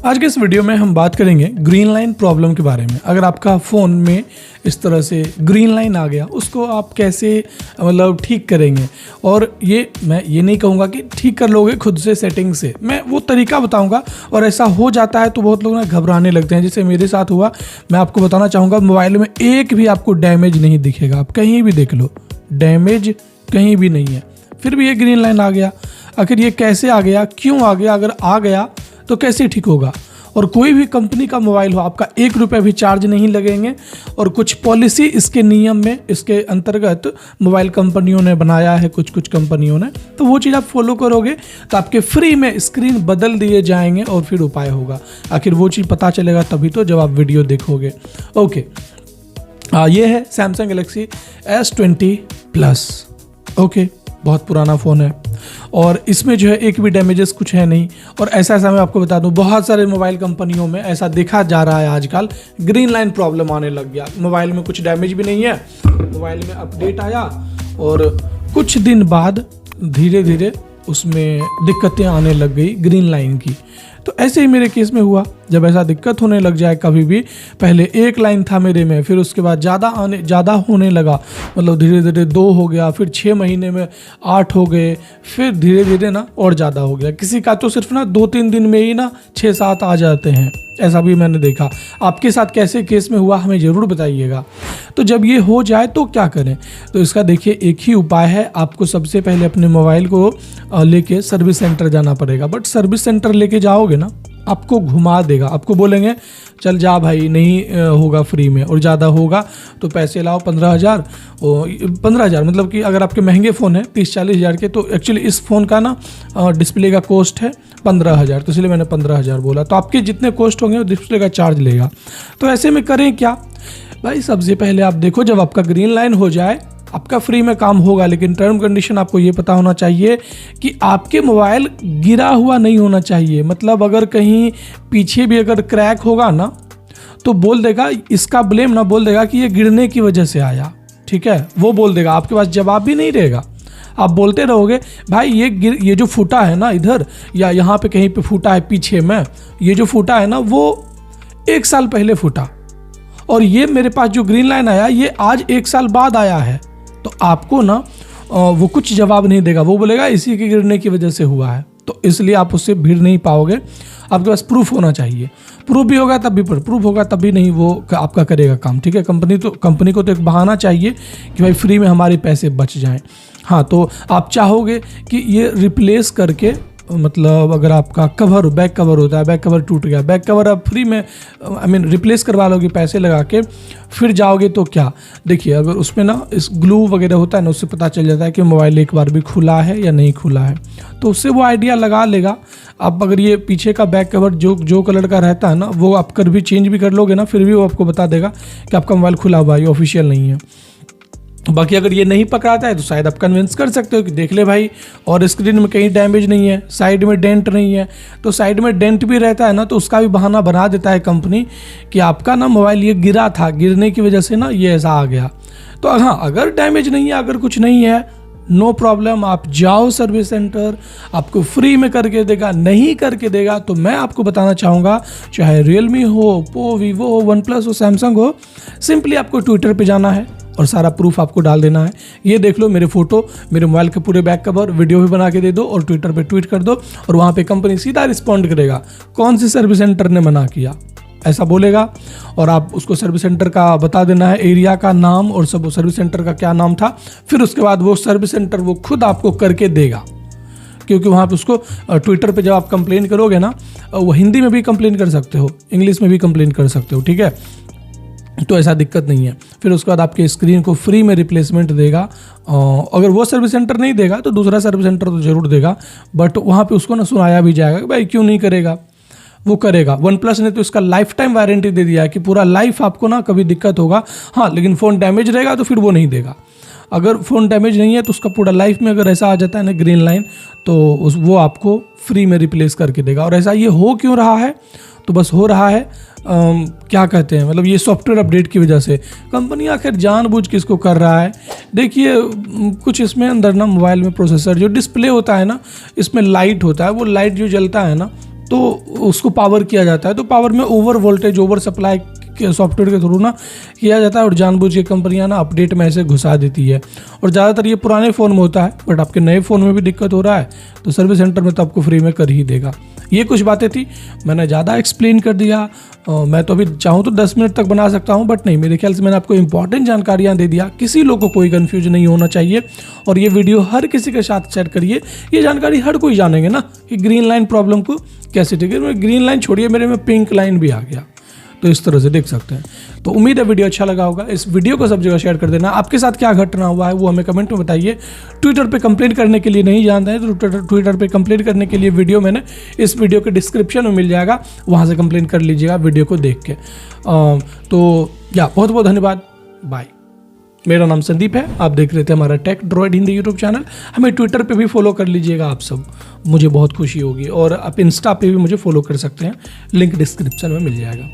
आज के इस वीडियो में हम बात करेंगे ग्रीन लाइन प्रॉब्लम के बारे में। अगर आपका फ़ोन में इस तरह से ग्रीन लाइन आ गया, उसको आप कैसे मतलब ठीक करेंगे। और मैं ये नहीं कहूँगा कि ठीक कर लोगे खुद से सेटिंग से, मैं वो तरीका बताऊँगा। और ऐसा हो जाता है तो बहुत लोग ना घबराने लगते हैं, जैसे मेरे साथ हुआ। मैं आपको बताना चाहूँगा, मोबाइल में एक भी आपको डैमेज नहीं दिखेगा, आप कहीं भी देख लो डैमेज कहीं भी नहीं है, फिर भी ये ग्रीन लाइन आ गया। आखिर ये कैसे आ गया, क्यों आ गया, अगर आ गया तो कैसे ठीक होगा। और कोई भी कंपनी का मोबाइल हो, आपका 1 रुपया भी चार्ज नहीं लगेंगे। और कुछ पॉलिसी इसके नियम में, इसके अंतर्गत मोबाइल कंपनियों ने बनाया है, कुछ कंपनियों ने, तो वो चीज़ आप फॉलो करोगे तो आपके फ्री में स्क्रीन बदल दिए जाएंगे और फिर उपाय होगा। आखिर वो चीज़ पता चलेगा तभी तो, जब आप वीडियो देखोगे। ओके, ये है Samsung Galaxy S20 plus. Okay, बहुत पुराना फ़ोन है और इसमें जो है एक भी डैमेजेस कुछ है नहीं। और ऐसा मैं आपको बता दूं, बहुत सारे मोबाइल कंपनियों में ऐसा देखा जा रहा है आजकल, ग्रीन लाइन प्रॉब्लम आने लग गया। मोबाइल में कुछ डैमेज भी नहीं है, मोबाइल में अपडेट आया और कुछ दिन बाद धीरे धीरे उसमें दिक्कतें आने लग गई ग्रीन लाइन की। तो ऐसे ही मेरे केस में हुआ। जब ऐसा दिक्कत होने लग जाए कभी भी, पहले 1 लाइन था मेरे में, फिर उसके बाद ज़्यादा होने लगा, मतलब धीरे धीरे 2 हो गया, फिर 6 महीने में 8 हो गए, फिर धीरे धीरे ना और ज़्यादा हो गया। किसी का तो सिर्फ ना 2-3 दिन में ही ना 6-7 आ जाते हैं, ऐसा भी मैंने देखा। आपके साथ कैसे केस में हुआ हमें ज़रूर बताइएगा। तो जब ये हो जाए तो क्या करें, तो इसका देखिए एक ही उपाय है। आपको सबसे पहले अपने मोबाइल को लेके सर्विस सेंटर जाना पड़ेगा। बट सर्विस सेंटर लेके जाओगे ना, आपको घुमा देगा, आपको बोलेंगे चल जा भाई, नहीं होगा फ्री में, और ज़्यादा होगा तो पैसे लाओ 15,000। 15,000 मतलब कि अगर आपके महंगे फ़ोन है 30-40 हज़ार के, तो एक्चुअली इस फ़ोन का ना डिस्प्ले का कॉस्ट है 15,000, तो इसलिए मैंने 15,000 बोला। तो आपके जितने कॉस्ट होंगे वो डिस्प्ले का चार्ज लेगा। तो ऐसे में करें क्या भाई, सबसे पहले आप देखो, जब आपका ग्रीन लाइन हो जाए आपका फ्री में काम होगा, लेकिन टर्म कंडीशन आपको ये पता होना चाहिए कि आपके मोबाइल गिरा हुआ नहीं होना चाहिए। मतलब अगर कहीं पीछे भी अगर क्रैक होगा ना, तो बोल देगा, इसका ब्लेम ना बोल देगा कि ये गिरने की वजह से आया, ठीक है, वो बोल देगा। आपके पास जवाब भी नहीं रहेगा, आप बोलते रहोगे भाई ये जो फूटा है ना इधर, या यहाँ पे कहीं पे फूटा है पीछे में, ये जो फूटा है ना वो 1 साल पहले फूटा, और ये मेरे पास जो ग्रीन लाइन आया ये आज 1 साल बाद आया है। तो आपको ना वो कुछ जवाब नहीं देगा, वो बोलेगा इसी के गिरने की वजह से हुआ है। तो इसलिए आप उससे भिड़ नहीं पाओगे, आपके पास प्रूफ होना चाहिए। प्रूफ भी होगा तब भी, प्रूफ होगा तभी नहीं वो आपका करेगा काम, ठीक है। कंपनी को तो एक बहाना चाहिए कि भाई फ्री में हमारे पैसे बच जाएं। हाँ, तो आप चाहोगे कि ये रिप्लेस करके, मतलब अगर आपका कवर, बैक कवर होता है, बैक कवर टूट गया, बैक कवर आप फ्री में रिप्लेस करवा लोगे पैसे लगा के, फिर जाओगे तो क्या, देखिए अगर उसमें ना इस ग्लू वगैरह होता है ना, उससे पता चल जाता है कि मोबाइल एक बार भी खुला है या नहीं खुला है, तो उससे वो आइडिया लगा लेगा। अब अगर ये पीछे का बैक कवर जो कलर का रहता है ना, वो आप कर भी चेंज भी कर लोगे ना, फिर भी वो आपको बता देगा कि आपका मोबाइल खुला हुआ है, ये ऑफिशियल नहीं है। बाकी अगर ये नहीं पकड़ाता है तो शायद आप कन्विंस कर सकते हो कि देख ले भाई, और स्क्रीन में कहीं डैमेज नहीं है, साइड में डेंट नहीं है। तो साइड में डेंट भी रहता है ना, तो उसका भी बहाना बना देता है कंपनी कि आपका ना मोबाइल ये गिरा था, गिरने की वजह से ना ये ऐसा आ गया। तो हाँ, अगर डैमेज नहीं है, अगर कुछ नहीं है, नो प्रॉब्लम, आप जाओ सर्विस सेंटर, आपको फ्री में करके देगा। नहीं करके देगा तो मैं आपको बताना चाहूँगा, चाहे रियलमी हो, ओप्पो, वीवो हो, वन प्लस हो, सैमसंग हो, सिंपली आपको ट्विटर पे जाना है और सारा प्रूफ आपको डाल देना है। ये देख लो मेरे फोटो, मेरे मोबाइल के पूरे बैक कवर, वीडियो भी बना के दे दो और ट्विटर पे ट्वीट कर दो, और वहाँ पे कंपनी सीधा रिस्पॉन्ड करेगा कौन सी सर्विस सेंटर ने मना किया, ऐसा बोलेगा। और आप उसको सर्विस सेंटर का बता देना है, एरिया का नाम और सब, सर्विस सेंटर का क्या नाम था। फिर उसके बाद वो सर्विस सेंटर वो खुद आपको करके देगा, क्योंकि वहाँ पे उसको ट्विटर पे जब आप कंप्लेन करोगे ना, वो हिंदी में भी कंप्लेन कर सकते हो, इंग्लिश में भी कंप्लेन कर सकते हो, ठीक है। तो ऐसा दिक्कत नहीं है। फिर उसके बाद आपके स्क्रीन को फ्री में रिप्लेसमेंट देगा। अगर वो सर्विस सेंटर नहीं देगा तो दूसरा सर्विस सेंटर तो ज़रूर देगा, बट वहाँ पे उसको ना सुनाया भी जाएगा कि भाई क्यों नहीं करेगा, वो करेगा। वन प्लस ने तो इसका लाइफ टाइम वारंटी दे दिया है कि पूरा लाइफ आपको ना कभी दिक्कत होगा। हाँ, लेकिन फ़ोन डैमेज रहेगा तो फिर वो नहीं देगा। अगर फ़ोन डैमेज नहीं है तो उसका पूरा लाइफ में अगर ऐसा आ जाता है ना ग्रीन लाइन, तो वो आपको फ्री में रिप्लेस करके देगा। और ऐसा ये हो क्यों रहा है, तो बस हो रहा है क्या कहते हैं, मतलब ये सॉफ्टवेयर अपडेट की वजह से। कंपनी आखिर जानबूझ के इसको कर रहा है। देखिए कुछ इसमें अंदर ना मोबाइल में प्रोसेसर, जो डिस्प्ले होता है ना, इसमें लाइट होता है, वो लाइट जो जलता है ना, तो उसको पावर किया जाता है, तो पावर में ओवर वोल्टेज, ओवर सप्लाई के सॉफ्टवेयर के थ्रू ना किया जाता है, और जानबूझ के कंपनियां ना अपडेट में ऐसे घुसा देती है। और ज़्यादातर ये पुराने फ़ोन में होता है, बट आपके नए फ़ोन में भी दिक्कत हो रहा है तो सर्विस सेंटर में तो आपको फ्री में कर ही देगा। ये कुछ बातें थी, मैंने ज़्यादा एक्सप्लेन कर दिया। मैं तो अभी चाहूँ तो 10 मिनट तक बना सकता हूँ, बट नहीं, मेरे ख्याल से मैंने आपको इंपॉर्टेंट जानकारियाँ दे दिया। किसी लोग को कोई कन्फ्यूजन नहीं होना चाहिए, और ये वीडियो हर किसी के साथ शेयर करिए। ये जानकारी हर कोई जानेंगे ना कि ग्रीन लाइन प्रॉब्लम को कैसे ठीक है। ग्रीन लाइन छोड़िए, मेरे में पिंक लाइन भी आ गया, तो इस तरह से देख सकते हैं। तो उम्मीद है वीडियो अच्छा लगा होगा। इस वीडियो को सब जगह शेयर कर देना। आपके साथ क्या घटना हुआ है वो हमें कमेंट में बताइए। ट्विटर पे कंप्लेंट करने के लिए नहीं जानते हैं तो ट्विटर पे कंप्लेंट करने के लिए वीडियो मैंने इस वीडियो के डिस्क्रिप्शन में मिल जाएगा, वहाँ से कंप्लेंट कर लीजिएगा वीडियो को देख के। तो बहुत बहुत धन्यवाद, बाय। मेरा नाम संदीप है, आप देख रहे थे हमारा Tech Droid Hindi YouTube channel. हमें ट्विटर पे भी फॉलो कर लीजिएगा आप सब, मुझे बहुत खुशी होगी। और आप इंस्टा पे भी मुझे फॉलो कर सकते हैं, लिंक डिस्क्रिप्शन में मिल जाएगा।